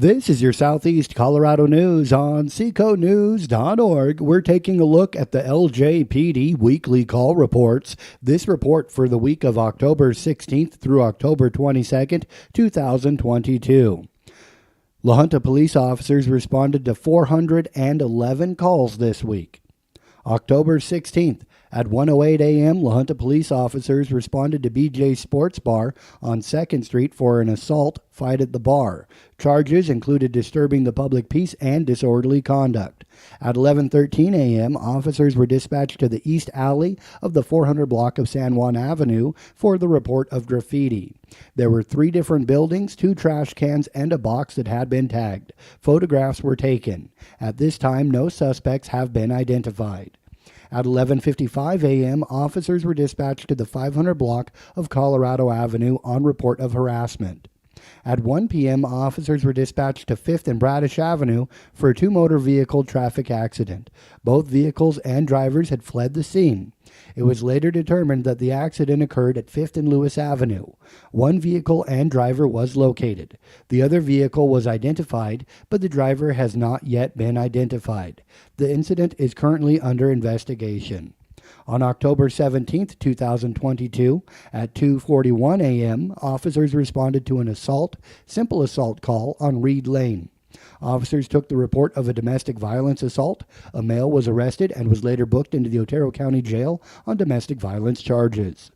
This is your Southeast Colorado news on seconews.org. We're taking a look at the LJPD weekly call reports. This report for the week of October 16th through October 22nd, 2022. La Junta police officers responded to 411 calls this week. October 16th, at 1:08 a.m., La Junta police officers responded to BJ Sports Bar on 2nd Street for an assault fight at the bar. Charges included disturbing the public peace and disorderly conduct. At 11:13 a.m., officers were dispatched to the East Alley of the 400 block of San Juan Avenue for the report of graffiti. There were 3 different buildings, 2 trash cans, and a box that had been tagged. Photographs were taken. At this time, no suspects have been identified. At 11:55 a.m., officers were dispatched to the 500 block of Colorado Avenue on report of harassment. At 1 p.m., officers were dispatched to 5th and Bradish Avenue for a 2 motor vehicle traffic accident. Both vehicles and drivers had fled the scene. It was later determined that the accident occurred at 5th and Lewis Avenue. 1 vehicle and driver was located. The other vehicle was identified, but the driver has not yet been identified. The incident is currently under investigation. On October 17, 2022, at 2:41 a.m., officers responded to an simple assault call on Reed Lane. Officers took the report of a domestic violence assault. A male was arrested and was later booked into the Otero County Jail on domestic violence charges.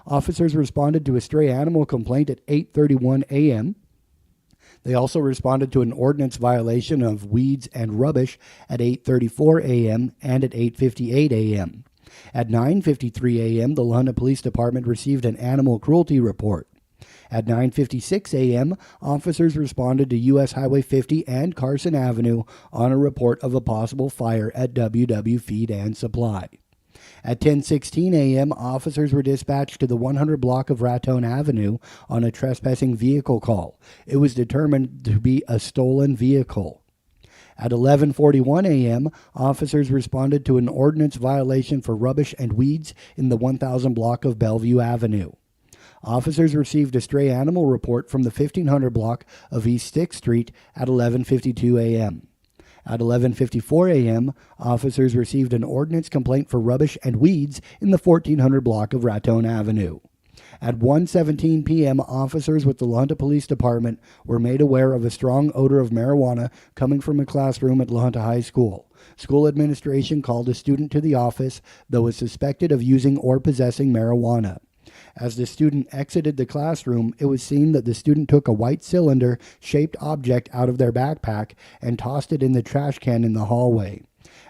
Officers responded to a stray animal complaint at 8:31 a.m. They also responded to an ordinance violation of weeds and rubbish at 8:34 a.m. and at 8:58 a.m. At 9:53 a.m., the La Junta Police Department received an animal cruelty report. At 9:56 a.m., officers responded to U.S. Highway 50 and Carson Avenue on a report of a possible fire at WW Feed and Supply. At 10:16 a.m., officers were dispatched to the 100 block of Raton Avenue on a trespassing vehicle call. It was determined to be a stolen vehicle. At 11:41 a.m., officers responded to an ordinance violation for rubbish and weeds in the 1000 block of Bellevue Avenue. Officers received a stray animal report from the 1500 block of East 6th Street at 11:52 a.m. At 11:54 a.m., officers received an ordinance complaint for rubbish and weeds in the 1400 block of Raton Avenue. At 1:17 p.m., officers with the La Junta Police Department were made aware of a strong odor of marijuana coming from a classroom at La Junta High School. School administration called a student to the office that was suspected of using or possessing marijuana. As the student exited the classroom, it was seen that the student took a white cylinder-shaped object out of their backpack and tossed it in the trash can in the hallway.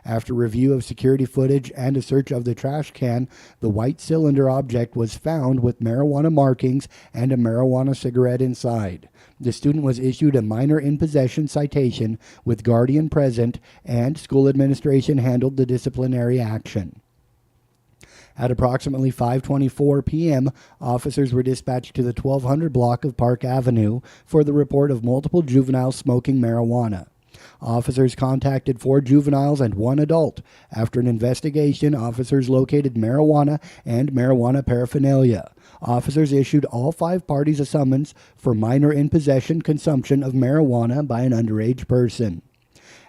After review of security footage and a search of the trash can, the white cylinder object was found with marijuana markings and a marijuana cigarette inside. The student was issued a minor in possession citation with guardian present, and school administration handled the disciplinary action. At approximately 5:24 p.m., officers were dispatched to the 1200 block of Park Avenue for the report of multiple juveniles smoking marijuana. Officers contacted 4 juveniles and 1 adult. After an investigation, officers located marijuana and marijuana paraphernalia. Officers issued all 5 parties a summons for minor in possession consumption of marijuana by an underage person.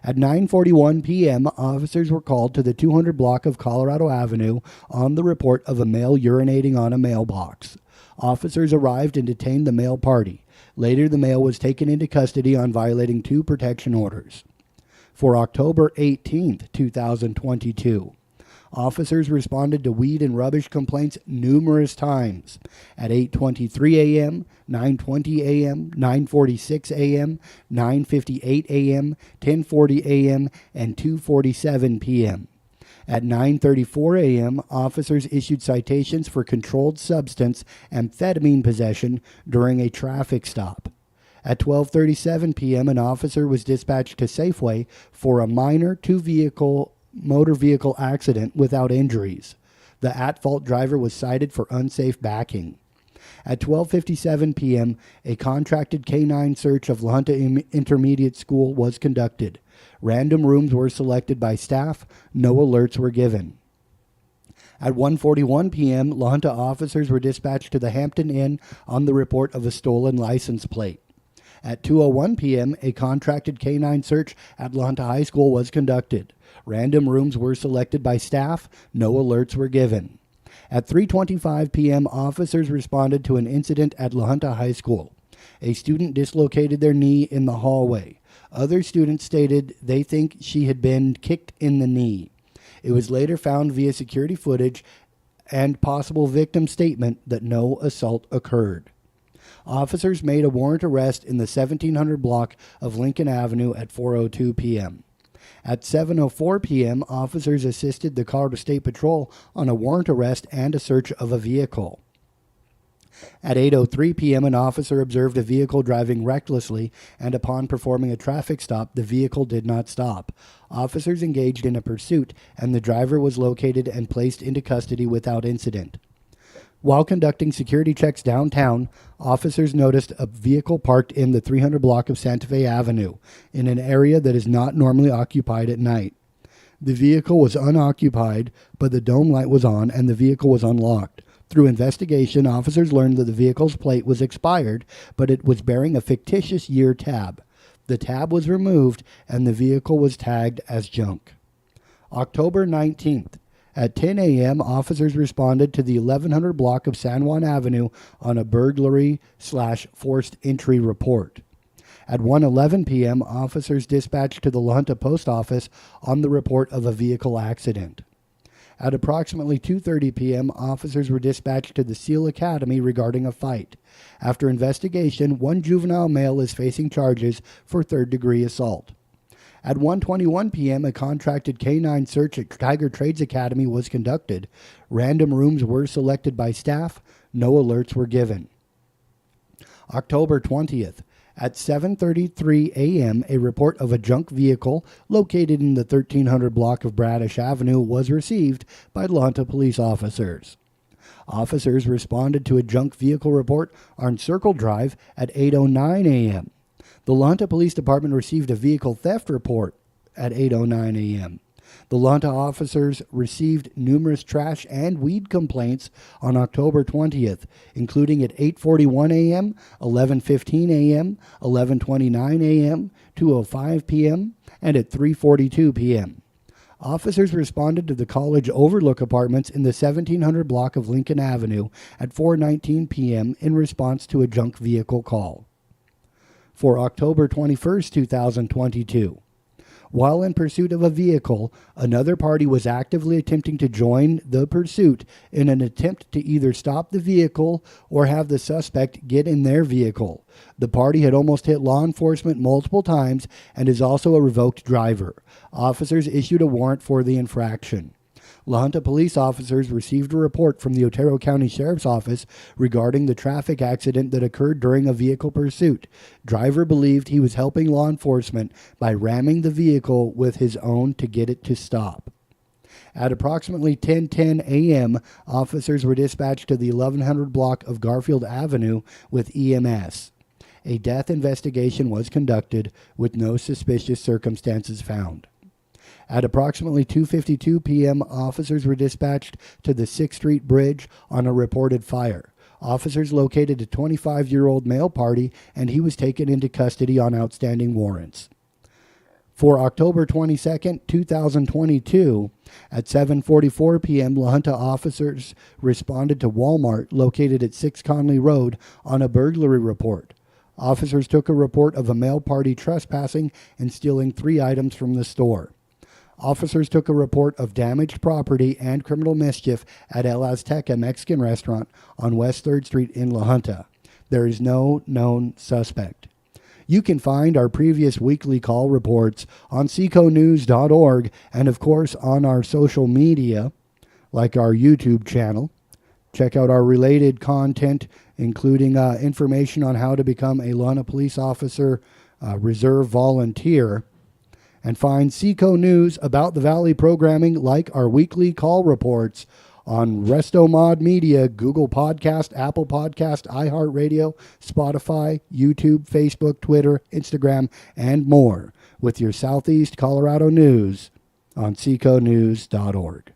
At 9:41 p.m., officers were called to the 200 block of Colorado Avenue on the report of a male urinating on a mailbox. Officers arrived and detained the male party. Later, the male was taken into custody on violating 2 protection orders. For October 18, 2022, officers responded to weed and rubbish complaints numerous times. At 8:23 a.m., 9:20 a.m., 9:46 a.m., 9:58 a.m., 10:40 a.m., and 2:47 p.m. At 9:34 a.m., officers issued citations for controlled substance amphetamine possession during a traffic stop. At 12:37 p.m., an officer was dispatched to Safeway for a minor 2-vehicle motor vehicle accident without injuries. The at-fault driver was cited for unsafe backing. At 12:57 p.m., a contracted K-9 search of La Junta Intermediate School was conducted. Random rooms were selected by staff. No alerts were given. At 1:41 p.m., La Junta officers were dispatched to the Hampton Inn on the report of a stolen license plate. At 2:01 p.m., a contracted canine search at La Junta High School was conducted. Random rooms were selected by staff. No alerts were given. At 3:25 p.m., officers responded to an incident at La Junta High School. A student dislocated their knee in the hallway. Other students stated they think she had been kicked in the knee. It was later found via security footage and possible victim statement that no assault occurred. Officers made a warrant arrest in the 1700 block of Lincoln Avenue at 4:02 p.m. At 7:04 p.m., officers assisted the Colorado State Patrol on a warrant arrest and a search of a vehicle. At 8:03 p.m., an officer observed a vehicle driving recklessly, and upon performing a traffic stop, the vehicle did not stop. Officers engaged in a pursuit, and the driver was located and placed into custody without incident. While conducting security checks downtown, officers noticed a vehicle parked in the 300 block of Santa Fe Avenue, in an area that is not normally occupied at night. The vehicle was unoccupied, but the dome light was on and the vehicle was unlocked. Through investigation, officers learned that the vehicle's plate was expired, but it was bearing a fictitious year tab. The tab was removed and the vehicle was tagged as junk. October 19th. At 10 a.m., officers responded to the 1100 block of San Juan Avenue on a burglary/forced entry report. At 1:11 p.m., officers dispatched to the La Junta Post Office on the report of a vehicle accident. At approximately 2:30 p.m., officers were dispatched to the SEAL Academy regarding a fight. After investigation, one juvenile male is facing charges for third-degree assault. At 1:21 p.m., a contracted canine search at Tiger Trades Academy was conducted. Random rooms were selected by staff. No alerts were given. October 20th. At 7:33 a.m., a report of a junk vehicle located in the 1300 block of Bradish Avenue was received by La Junta police officers. Officers responded to a junk vehicle report on Circle Drive at 8:09 a.m. The La Junta Police Department received a vehicle theft report at 8:09 a.m. The La Junta officers received numerous trash and weed complaints on October 20th, including at 8:41 a.m., 11:15 a.m., 11:29 a.m., 2:05 p.m., and at 3:42 p.m. Officers responded to the College Overlook Apartments in the 1700 block of Lincoln Avenue at 4:19 p.m. in response to a junk vehicle call. For October 21st, 2022. While in pursuit of a vehicle, another party was actively attempting to join the pursuit in an attempt to either stop the vehicle or have the suspect get in their vehicle. The party had almost hit law enforcement multiple times and is also a revoked driver. Officers issued a warrant for the infraction. La Junta police officers received a report from the Otero County Sheriff's Office regarding the traffic accident that occurred during a vehicle pursuit. Driver believed he was helping law enforcement by ramming the vehicle with his own to get it to stop. At approximately 10:10 a.m., officers were dispatched to the 1100 block of Garfield Avenue with EMS. A death investigation was conducted with no suspicious circumstances found. At approximately 2:52 p.m., officers were dispatched to the 6th Street Bridge on a reported fire. Officers located a 25-year-old male party, and he was taken into custody on outstanding warrants. For October 22nd, 2022, at 7:44 p.m., La Junta officers responded to Walmart located at 6 Conley Road on a burglary report. Officers took a report of a male party trespassing and stealing 3 items from the store. Officers took a report of damaged property and criminal mischief at El Azteca Mexican restaurant on West 3rd Street in La Junta. There is no known suspect. You can find our previous weekly call reports on seconews.org and, of course, on our social media, like our YouTube channel. Check out our related content, including information on how to become a La Junta police officer, reserve volunteer. And find Seco News About the Valley programming like our weekly call reports on RestoMod Media, Google Podcast, Apple Podcast, iHeartRadio, Spotify, YouTube, Facebook, Twitter, Instagram, and more with your Southeast Colorado news on seconews.org.